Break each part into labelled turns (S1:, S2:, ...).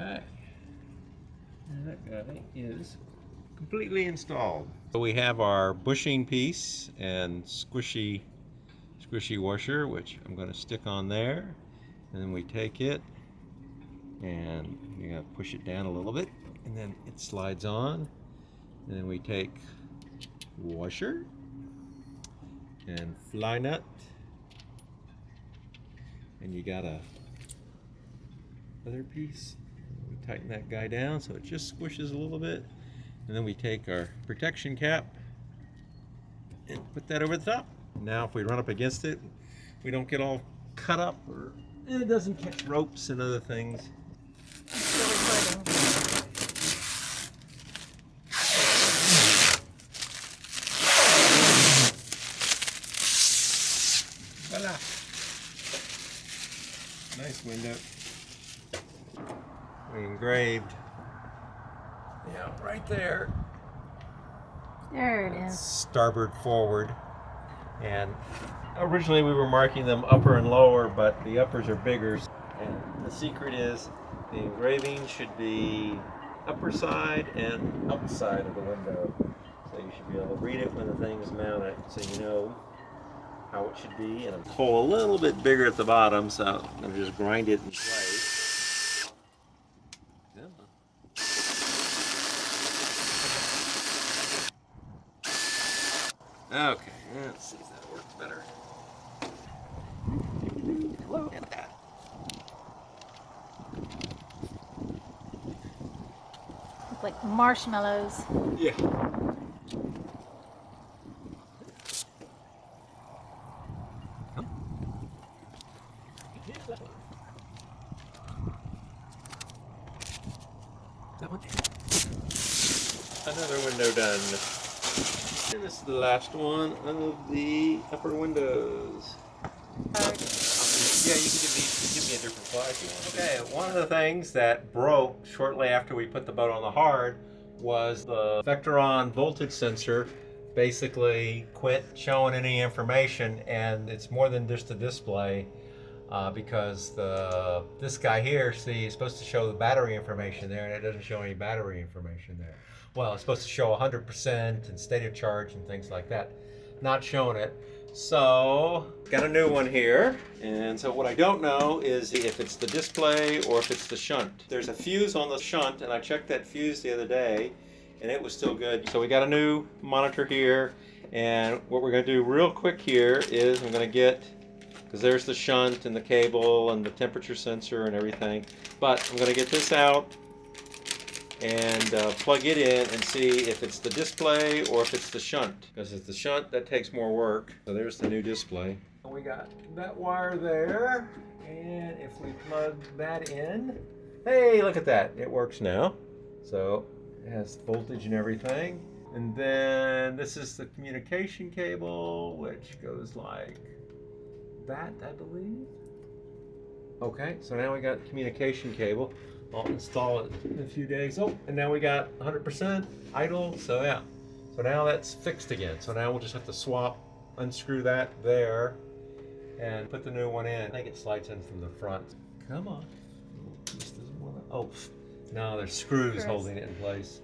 S1: Okay. And that guy is completely installed. So we have our bushing piece and squishy washer, which I'm going to stick on there. And then we take it and you gotta push it down a little bit, and then it slides on. And then we take washer and fly nut, and you got a other piece. We tighten that guy down so it just squishes a little bit, and then we take our protection cap and put that over the top. Now if we run up against it, we don't get all cut up, or it doesn't catch ropes and other things.
S2: It's really pretty.
S1: Voila! Nice window. We engraved. Yeah, right there.
S2: There it is.
S1: Starboard forward. And originally we were marking them upper and lower, but the uppers are bigger. And the secret is the engraving should be upper side and outside of the window. So you should be able to read it when the thing's mounted, so you know how it should be. And a hole a little bit bigger at the bottom, so I'm going to just grind it in place. Yeah. Okay, let's see if that works better. Look at that.
S2: Look like marshmallows.
S1: Yeah. That one. Another window done. And this is the last one of the upper windows. Yeah, you can give me a different fly if you want. Okay, one of the things that broke shortly after we put the boat on the hard was the Vectron voltage sensor basically quit showing any information, and it's more than just a display. Because this guy here, see, is supposed to show the battery information there, and it doesn't show any battery information there. Well, it's supposed to show 100% and state of charge and things like that. Not showing it. So, got a new one here. And so what I don't know is if it's the display or if it's the shunt. There's a fuse on the shunt, and I checked that fuse the other day, and it was still good. So we got a new monitor here, and what we're going to do real quick here is I'm going to get, because there's the shunt and the cable and the temperature sensor and everything. But I'm going to get this out and plug it in and see if it's the display or if it's the shunt. Because it's the shunt, that takes more work. So there's the new display. We got that wire there, and if we plug that in, hey, look at that. It works now. So it has voltage and everything. And then this is the communication cable, which goes like that, I believe. Okay, so now we got communication cable. I'll install it in a few days. Oh, and now we got 100% idle, so yeah. So now that's fixed again. So now we'll just have to swap, unscrew that there, and put the new one in. I think it slides in from the front. Come on. This doesn't want to, oh, no, there's screws holding it in place.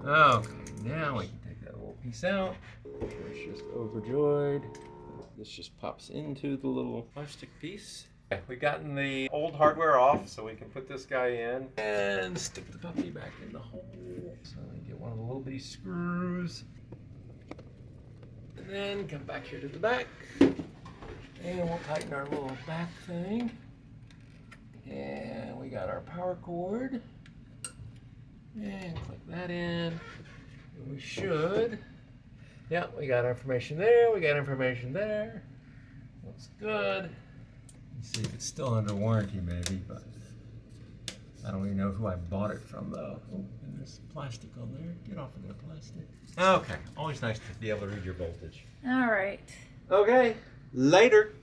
S1: Okay, now we can take that little piece out. It's just overjoyed. This just pops into the little plastic piece. Okay, we've gotten the old hardware off, so we can put this guy in and stick the puppy back in the hole. So we get one of the little bitty screws. And then come back here to the back. And we'll tighten our little back thing. And we got our power cord. And click that in. And we should. Yeah, we got information there, we got information there. Looks good. Let's see if it's still under warranty maybe, but I don't even know who I bought it from though. Oh, and there's plastic on there. Get off of that plastic. Okay, always nice to be able to read your voltage.
S2: All right.
S1: Okay, later.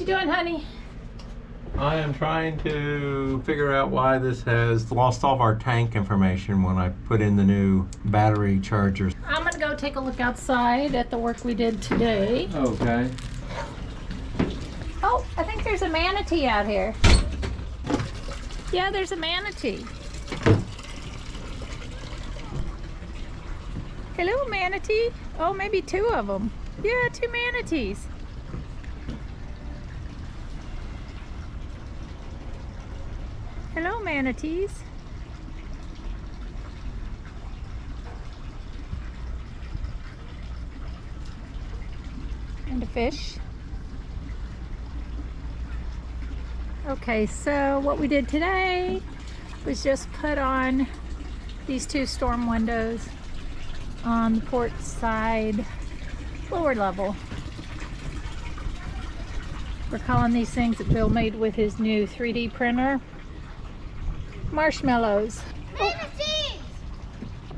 S2: doing, honey?
S1: I am trying to figure out why this has lost all of our tank information when I put in the new battery chargers.
S2: I'm gonna go take a look outside at the work we did today.
S1: Okay.
S2: Oh, I think there's a manatee out here. Yeah, there's a manatee. Hello, manatee. Oh, maybe two of them. Yeah, two manatees. Hello, manatees. And a fish. Okay, so what we did today was just put on these two storm windows on the port side lower level. We're calling these things that Bill made with his new 3D printer marshmallows.
S3: Manatees!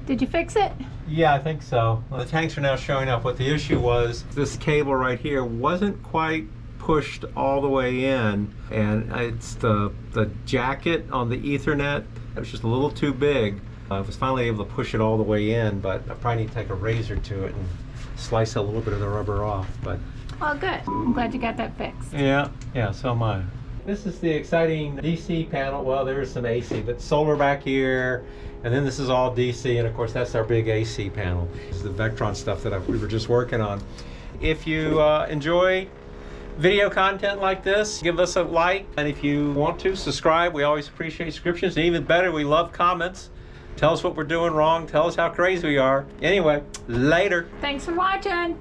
S2: Did you fix it?
S1: Yeah, I think so. Well, the tanks are now showing up. What the issue was, this cable right here wasn't quite pushed all the way in, and it's the jacket on the Ethernet. It was just a little too big. I was finally able to push it all the way in, but I probably need to take a razor to it and slice a little bit of the rubber off. But
S2: Well, good. I'm glad you got that fixed.
S1: yeah, so am I. This is the exciting DC panel. Well, there's some AC, but solar back here, and then this is all DC, and of course that's our big AC panel. This is the Vectron stuff that we were just working on. If you enjoy video content like this, give us a like, and if you want to, subscribe. We always appreciate subscriptions, and even better, we love comments. Tell us what we're doing wrong. Tell us how crazy we are. Anyway, later.
S2: Thanks for watching.